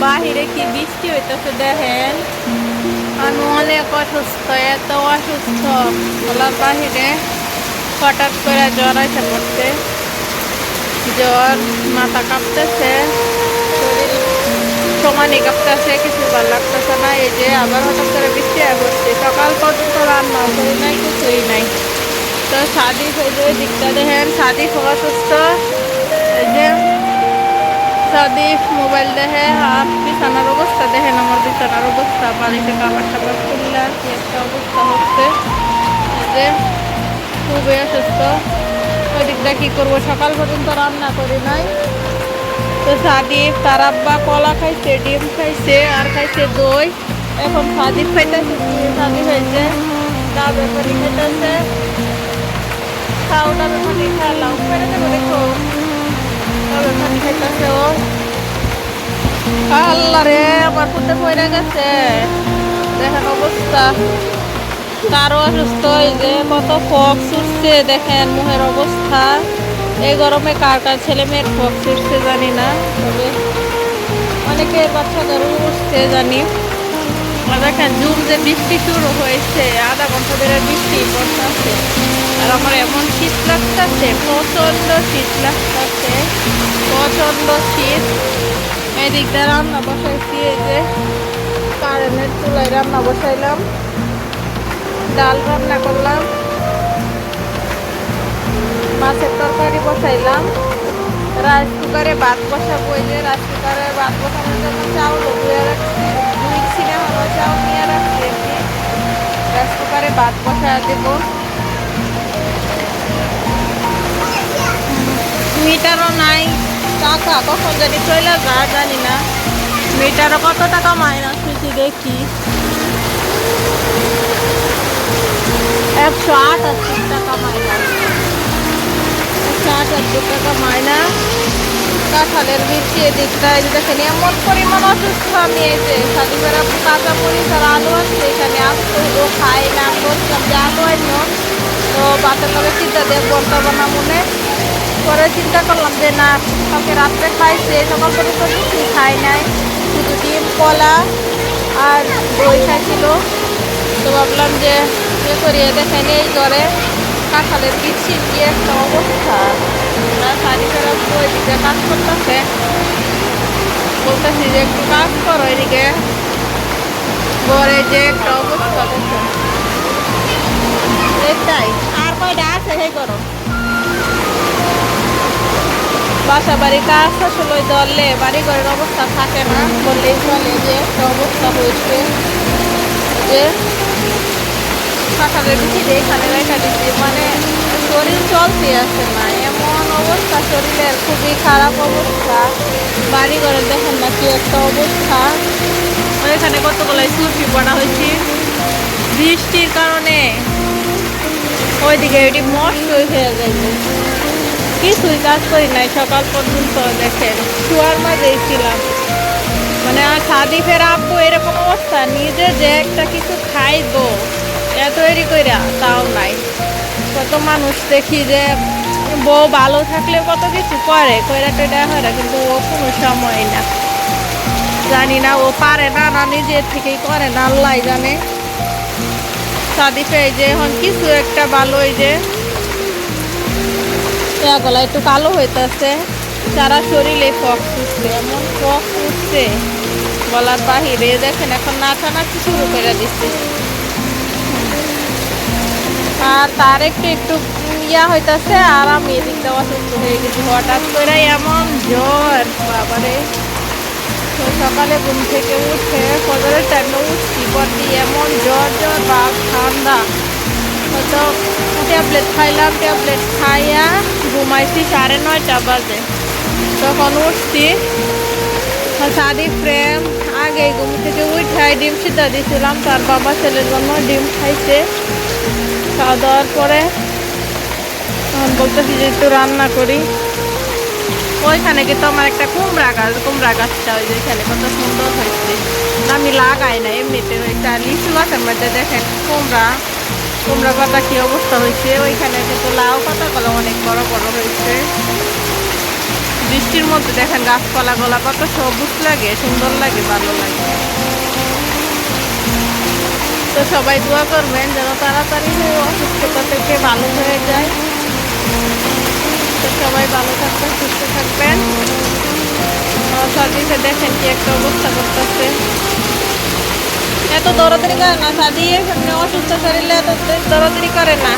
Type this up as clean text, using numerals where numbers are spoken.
বাহিরে কি বৃষ্টি হইতেছে দেখেন। আমি অনেক অসুস্থ, এত অসুস্থ। বলার বাহিরে হঠাৎ করে জ্বর এসে পড়ছে। জ্বর, মাথা কাঁপতেছে, শরীর সমানে কাঁপতেছে, কিছু ভালো লাগতেছে না। এই যে আবার হঠাৎ করে বৃষ্টি হয়ে পড়ছে। সকাল পর্যন্ত রান্নাও করি নাই, কিছুই নাই। তো সাদিক ওই যে দিকটা দেখেন, সাদিক অসুস্থ। এই যে সাদিক মোবাইল দেখে, আর বিছানার অবস্থা দেখেন, আমার বিছানার অবস্থা, বাড়িতে কাপড় টাপড় খুললে কি একটা অবস্থা হচ্ছে। এই যে খুবই অসুস্থ। ওই দিকটা কী করবো, সকাল পর্যন্ত রান্না করি নাই। তো সাদিক তার আব্বা কলা খাইছে, ডিম খাইছে, আর খাইছে দই। এখন সাদিক খাইতেছে, সাদিক হয়েছে ডাবের পানি খাইতেছে। খাও ডাবের পানি, খেলাও ফেলে দেবো, দেখো ডাবের পানি খাইতেছে ও। আল্লাহ রে, আমার পুঁতে পড়ে গেছে, দেখেন অবস্থা। তারও অসুস্থ, এই যে কত ফক্স উঠছে দেখেন মুখের অবস্থা। এই গরমে কার কার ছেলে মেয়ের ফক্স উঠছে জানি না, তবে অনেকে বাচ্চাদেরও উঠছে জানি। দেখেন জুন যে বৃষ্টি শুরু হয়েছে, আধা ঘন্টা ধরে বৃষ্টি পড়তেছে। আর আমার এমন শীত লাগতেছে, প্রচন্ড শীত লাগতেছে, প্রচন্ড শীত। এদিক দিয়ে রান্না বসাইছি, এই যে কারেন্টের চুলায় রান্না বসাইলাম, ডাল রান্না করলাম, মাছের তরকারি বসাইলাম, রাইস কুকারে ভাত বসাবো। এই যে রাইস কুকারে ভাত বসানোর জন্য চাউল ধুয়ে রাখছি, ধুইছি না, চাউল নিয়ে রাখছি। রাইস কুকারে ভাত বসায় দেব। মিটারও নাই, টাকা কখন জানি চলে যা জানি না। মিটারও কত টাকা মাইনাস হয়েছে দেখি, 188 টাকা মাইনাস, 188 টাকা মাইনাস। কাঁঠালের বৃষ্টি এদিকটা দেখেন এমন পরিমাণ অসুস্থ আমি। এই যে সাদিকের কাঁচা মরিচ আর আলু আছে, এখানে আসতো ও খাই না, বলছিলাম যে আলু আইন, তো বাতের লগে চিন্তা দিয়ে বলতে না মনে পরে চিন্তা করলাম যে না, কালকে রাত্রে খাইছে, সকাল পর্যন্ত কিছুই খাই নাই, শুধু ডিম কলা আর দই খাইছিল। তো ভাবলাম যে করিয়ে দেখেন এই ঘরে কাঁঠালের বৃষ্টি কি একটা অবস্থা। সাদিকের ওই দিকে কাজ করতেছে, বলতেছি যে একটু কাজ করো এদিকে, ঘরে যে একটা অবস্থা দেখো এটাই। আর কয়টা আছে সেই করো, বাসা বাড়ি কাজ আসলে ধরলে বাড়ি ঘরের অবস্থা থাকে না বললেই চলে, যে একটা অবস্থা হয়েছে। যে কাঁঠালের বৃষ্টিতে এখানে রেখা দিচ্ছি, মানে শরীর চলতে আসে না, এমন অবস্থা শরীরের, খুবই খারাপ অবস্থা। বাড়ি ঘরে দেখেন না কি একটা অবস্থা। এখানে কতগুলো সুরকি পড়া হয়েছে বৃষ্টির কারণে, ওইদিকে ওইটি নষ্ট হয়ে যাবে। কিছুই কাজ করি নাই সকাল পর্যন্ত, দেখেন শুয়ার মাঝেই ছিলাম। মানে আর সাদিফের আব্বু এরকম অবস্থা, নিজে যে একটা কিছু খাইবো তৈরি কইরা তাও নাই। কত মানুষ দেখি যে বউ ভালো থাকলে কত কিছু করে, কইরা টইরা হয়, কিন্তু ও কোনো সময় না, জানি না ও পারে না, না নিজের থেকেই করে না, আল্লাহ জানে। সাদিফে এই যে এখন কিছু একটা ভালো, এই যে গলা একটু কালো হইতেছে, সারা শরীরে ফক্স উঠছে, এমন ফক্স উঠছে গলার বাহিরে। দেখেন এখন নাচানাচি শুরু করে দিচ্ছে। আর তার একটু একটু ইয়া হইতেছে, আর আমি এদিকটা অসুস্থ হয়ে গেছি হঠাৎ করে, এমন জ্বর বাবারে। তো সকালে ঘুম থেকে উঠে ফজরের টাইমে উঠছি পরটি এমন জ্বর জ্বর বা ঠান্ডা। হয়তো ট্যাবলেট খাইলাম, ট্যাবলেট খাইয়া ঘুমাইছি 9:30 বাজে। তখন উঠছি, সাদিক প্রেম আগে ঘুম থেকে উঠাই ডিম সিদ্ধা দিয়েছিলাম, তার বাবা ছেলের জন্য ডিম খাইছে। খাওয়া দাওয়ার পরে তখন বলতেছি যে একটু রান্না করি। ওইখানে কিন্তু আমার একটা কুমড়া গাছ, কুমড়া গাছটা ওই যে এখানে কত সুন্দর হয়েছে, আমি লাগাই না এমনিতে। ওইটা লিচু গাছের মধ্যে দেখেন কুমড়া পাতা কি অবস্থা হয়েছে। ওইখানে কিন্তু লাউ পাতাগুলো অনেক বড় বড় হয়েছে, বৃষ্টির মধ্যে দেখেন গাছপালা গোলা কত সবুজ লাগে, সুন্দর লাগে, ভালো লাগে। তো সবাই দোয়া করবেন যেন তাড়াতাড়ি অসুস্থতা থেকে ভালো হয়ে যায়। তো সবাই ভালো থাকবেন, সুস্থ থাকবেন। সাদিকে দেখেন কি একটা অবস্থা করতেছে, এত দৌড়াদৌড়ি করে না সাদি, অসুস্থ শরীরে এত দৌড়াদৌড়ি করে না।